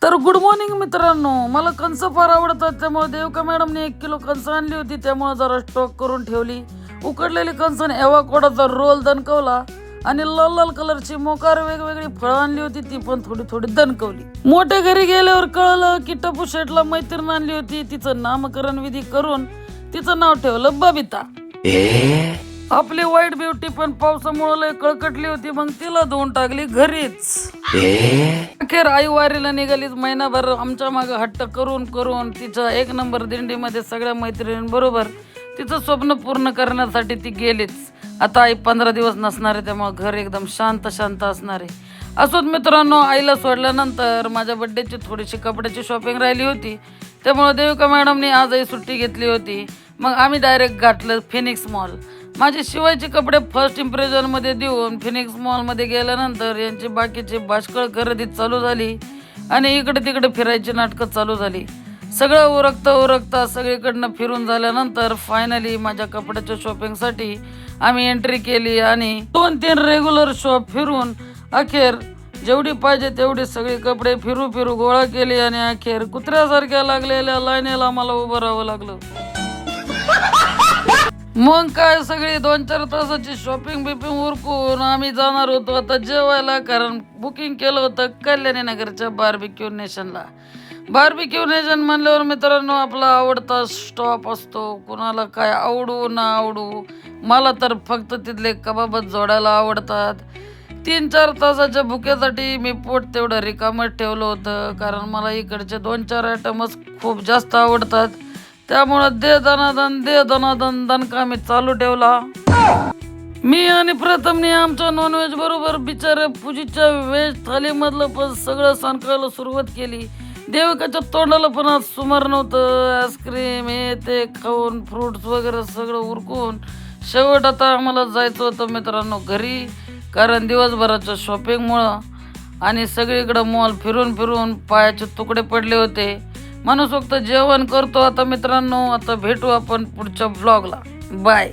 तर good morning मित्रांनो, मला कंस फार आवडतात. त्यामुळे देवका मॅडमने 1 किलो कंस आणली होती. त्यामुळे जरा स्टॉक करून ठेवली. उकडलेली कंसन एवाकोडाचा रोल दणकवला आणि लाल लाल कलरची मोकार वेगवेगळी फळं आणली होती, ती पण थोडी थोडी दणकवली. मोठ्या घरी गेल्यावर कळलं की टपू शेटला मैत्रीण आणली होती. तिचं नामकरण विधी करून तिचं नाव ठेवलं बबिता. आपली वाईट ब्युटी पण पावसामुळे लय कळकटली होती, मग तिला धुवून टाकली घरीच. अखेर आई वारीला निघालीच. महिनाभर आमच्या मागे हट्ट करून करून तिच्या 1 नंबर दिंडीमध्ये सगळ्या मैत्रिणींबरोबर तिचं स्वप्न पूर्ण करण्यासाठी ती गेलीच. आता आई 15 दिवस नसणार आहे, त्यामुळे घर एकदम शांत शांत असणार आहे. असोच मित्रांनो, आईला सोडल्यानंतर माझ्या बड्डेची थोडीशी कपड्याची शॉपिंग राहिली होती. त्यामुळे देविका मॅडमने आजही सुट्टी घेतली होती. मग आम्ही डायरेक्ट गाठलं फिनिक्स मॉल. माझे शिवायचे कपडे फर्स्ट इम्प्रेशनमध्ये देऊन फिनिक्स मॉलमध्ये गेल्यानंतर यांची बाकीची बाष्कळ खरेदी चालू झाली आणि इकडे तिकडे फिरायची नाटकं चालू झाली. सगळं उरकता सगळीकडनं फिरून झाल्यानंतर फायनली माझ्या कपड्याच्या शॉपिंगसाठी आम्ही एंट्री केली आणि 2-3 रेग्युलर शॉप फिरून अखेर जेवढी पाहिजे तेवढी सगळी कपडे फिरू गोळा केली आणि अखेर कुत्र्यासारख्या लागलेल्या लाईनीला मला उभं राहावं लागलं. मग काय, सगळी 2-4 तासाची शॉपिंग उरकून आम्ही जाणार होतो आता जेवायला. कारण बुकिंग केलं होतं कल्याणी नगरच्या बार्बिक्यू नेशनला. बार्बिक्यू नेशन म्हणल्यावर मित्रांनो आपला आवडता स्टॉप असतो. कुणाला काय आवडू ना आवडू, मला तर फक्त तिथले कबाबच जोडायला आवडतात. 3-4 तासाच्या भुक्यासाठी मी पोट तेवढं रिकामच ठेवलं होतं, कारण मला इकडचे 2-4 आयटमच खूप जास्त आवडतात. त्यामुळं दे दनादन दणका मी चालू ठेवला. मी आणि प्रथमने आमच्या नॉनव्हेज बरोबर बिचारे पूजीच्या व्हेज थालीमधलं पण सगळं सांकायला सुरुवात केली. देविकाच्या तोंडाला पण आज सुमार नव्हतं. आईस्क्रीम हे ते खाऊन फ्रूट्स वगैरे सगळं उरकून शेवट आता आम्हाला जायचं होतं मित्रांनो घरी. कारण दिवसभराच्या शॉपिंगमुळं आणि सगळीकडं मॉल फिरून पायाचे तुकडे पडले होते. मनसोक्त जेवण करतो आता मित्रांनो. आता भेटू आपण पुढच्या व्लॉगला. बाय.